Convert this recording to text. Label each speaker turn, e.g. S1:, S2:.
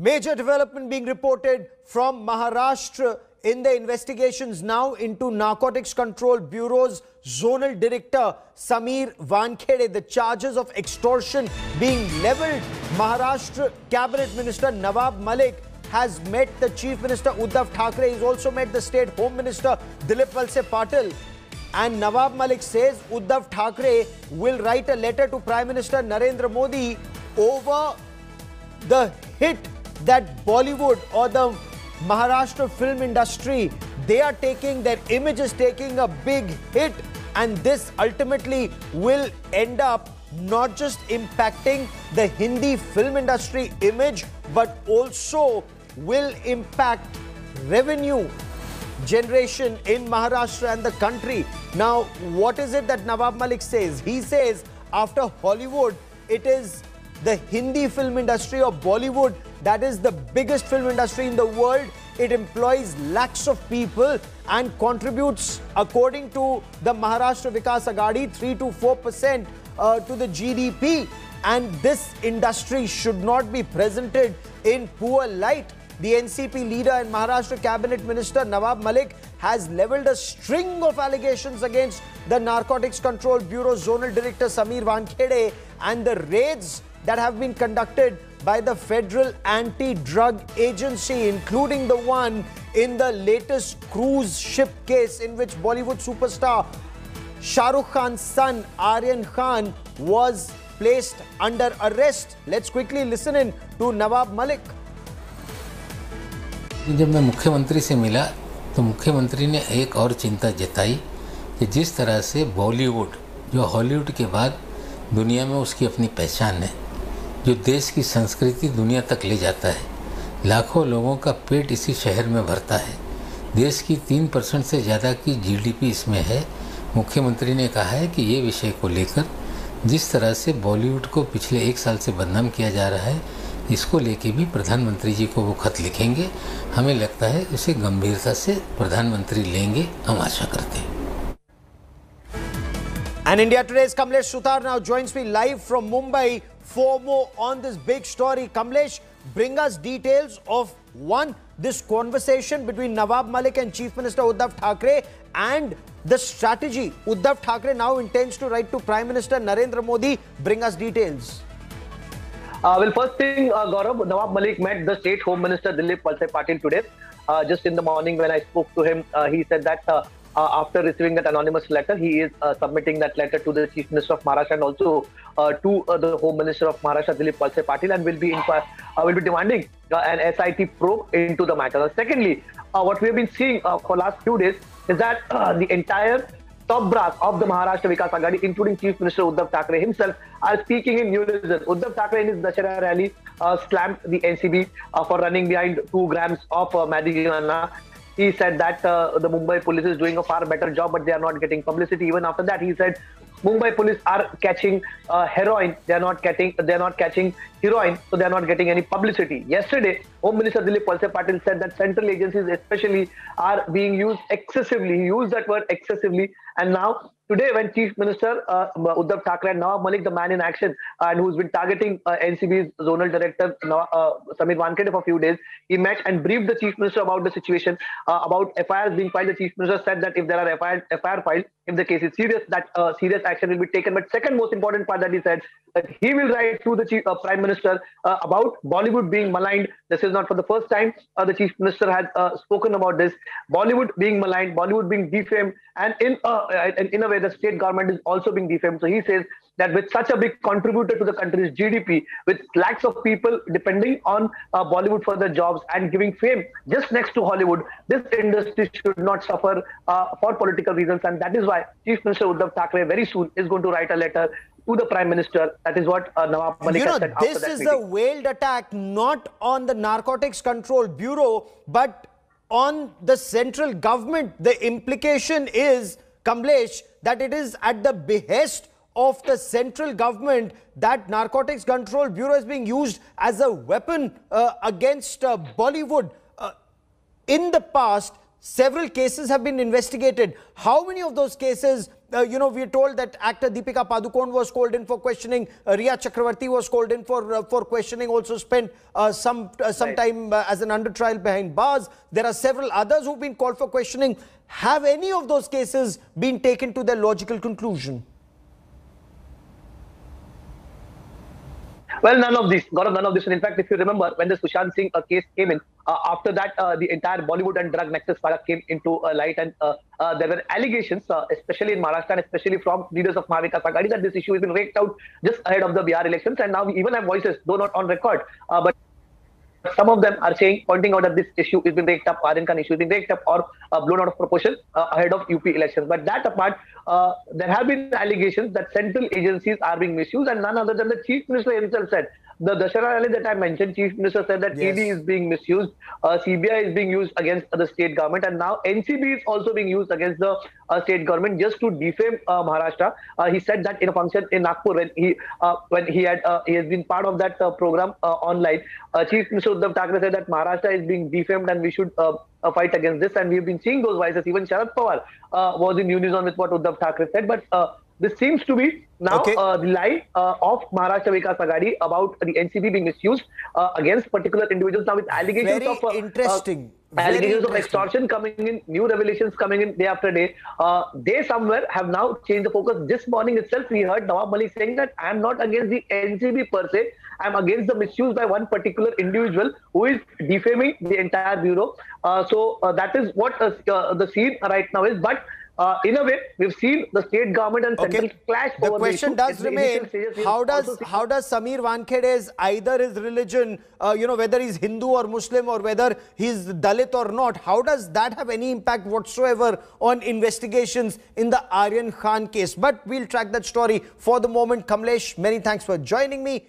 S1: Major development being reported from Maharashtra in the investigations now into Narcotics Control Bureau's Zonal Director Sameer Wankhede. The charges of extortion being levelled. Maharashtra Cabinet Minister Nawab Malik has met the Chief Minister Uddhav Thackeray. He's also met the State Home Minister Dilip Valse Patil. And Nawab Malik says Uddhav Thackeray will write a letter to Prime Minister Narendra Modi over the hit that Bollywood or the Maharashtra film industry, they are taking, their image is taking a big hit, and this ultimately will end up not just impacting the Hindi film industry image, but also will impact revenue generation in Maharashtra and the country. Now, what is it that Nawab Malik says? He says after Hollywood, it is the Hindi film industry or Bollywood that is the biggest film industry in the world. It employs lakhs of people and contributes, according to the Maharashtra Vikas Aghadi, 3 to 4% to the GDP. And this industry should not be presented in poor light. The NCP leader and Maharashtra Cabinet Minister Nawab Malik has levelled a string of allegations against the Narcotics Control Bureau Zonal Director Sameer Wankhede and the raids that have been conducted by the Federal Anti-Drug Agency, including the one in the latest cruise ship case in which Bollywood superstar Shah Rukh Khan's son Aryan Khan was placed under arrest. Let's quickly listen in to Nawab Malik.
S2: जब मैं मुख्यमंत्री से मिला तो मुख्यमंत्री ने एक और चिंता जताई कि जिस तरह से बॉलीवुड जो हॉलीवुड के बाद दुनिया में उसकी अपनी पहचान है, जो देश की संस्कृति दुनिया तक ले जाता है, लाखों लोगों का पेट इसी शहर में भरता है, देश की 3% से ज़्यादा की जीडीपी इसमें है। मुख्यमंत्री ने कहा है कि ये विषय को लेकर जिस तरह से बॉलीवुड को पिछले 1 साल से बदनाम किया जा रहा है, इसको लेके भी प्रधानमंत्री जी को वो खत लिखेंगे। हमें लगता है इसे गंभीरता से प्रधानमंत्री लेंगे, हम आशा करते हैं।
S1: And India Today's Kamlesh Sutar now joins me live from Mumbai for more on this big story. Kamlesh, bring us details of one, this conversation between Nawab Malik and Chief Minister Uddhav Thackeray and the strategy Uddhav Thackeray now intends to write to Prime Minister Narendra Modi. Bring us details.
S3: Well, first thing, Gaurav, Nawab Malik met the State Home Minister Dilip Valse Patil today. Just in the morning when I spoke to him, he said that after receiving that anonymous letter, he is submitting that letter to the Chief Minister of Maharashtra and also to the Home Minister of Maharashtra, Dilip Valse Patil, and will be demanding an SIT probe into the matter. Secondly, what we have been seeing for last few days is that the entire top brass of the Maharashtra Vikas Aghadi, including Chief Minister Uddhav Thackeray himself, are speaking in unison. Uddhav Thackeray in his Dussehra rally slammed the NCB for running behind 2 grams of marijuana. He said that the Mumbai police is doing a far better job, but they are not getting publicity. Even after that, he said Mumbai police are catching heroin. They are not catching heroin, so they are not getting any publicity. Yesterday, Home Minister Dilip Valse Patil said that central agencies especially are being used excessively. He used that word excessively. And now, today, when Chief Minister Uddhav Thackeray and Nawab Malik, the man in action, and who's been targeting NCB's Zonal Director Sameer Wankhede for a few days, he met and briefed the Chief Minister about the situation, about FIRs being filed. The Chief Minister said that if there are FIR filed, if the case is serious, that serious action will be taken. But second most important part that he said, that he will write to the Prime Minister about Bollywood being maligned. This is not for the first time the Chief Minister has spoken about this. Bollywood being maligned, Bollywood being defamed, and in a way the state government is also being defamed. So he says that with such a big contributor to the country's GDP, with lakhs of people depending on Bollywood for their jobs and giving fame just next to Hollywood, this industry should not suffer for political reasons. And that is why Chief Minister Uddhav Thackeray very soon is going to write a letter to the Prime Minister. That is what Nawab Malik has said after that meeting.
S1: This is a veiled attack not on the Narcotics Control Bureau, but on the central government. The implication is, Kamlesh, that it is at the behest of the central government that Narcotics Control Bureau is being used as a weapon against Bollywood. In the past, several cases have been investigated. How many of those cases we're told that actor Deepika Padukone was called in for questioning. Riya Chakravarti was called in for questioning. Also spent some time as an under trial behind bars. There are several others who've been called for questioning. Have any of those cases been taken to their logical conclusion?
S3: Well, none of this, Gaurav, none of this. And in fact, if you remember, when the Sushant Singh case came in, after that, the entire Bollywood and drug nexus saga came into light, and there were allegations, especially in Maharashtra and especially from leaders of Mahavikas Aghadi, that this issue has been raked out just ahead of the Bihar elections. And now we even have voices, though not on record, but some of them are pointing out that this issue has been raked up, Aryan Khan issue has been raked up or blown out of proportion ahead of UP elections. But that apart, there have been allegations that central agencies are being misused, and none other than the Chief Minister himself said. The Dashara rally that I mentioned, Chief Minister said that ED is being misused, CBI is being used against the state government, and now NCB is also being used against the state government just to defame Maharashtra. He said that in a function in Nagpur when he has been part of that program online. Chief Minister Uddhav Thackeray said that Maharashtra is being defamed and we should fight against this. And we've been seeing those voices. Even Sharad Pawar was in unison with what Uddhav Thackeray said. But this seems to be now the line of Maharashtra Vikas Aghadi about the NCB being misused against particular individuals. Now with allegations allegations of extortion coming in, new revelations coming in day after day. They somewhere have now changed the focus. This morning itself, we heard Nawab Malik saying that I am not against the NCB per se. I am against the misuse by one particular individual who is defaming the entire bureau. So that is what the scene right now is. But in a way, we've seen the state government and central clash.
S1: The question does remain: how does Sameer Wankhede, either his religion, whether he's Hindu or Muslim or whether he's Dalit or not, how does that have any impact whatsoever on investigations in the Aryan Khan case? But we'll track that story. For the moment, Kamlesh, many thanks for joining me.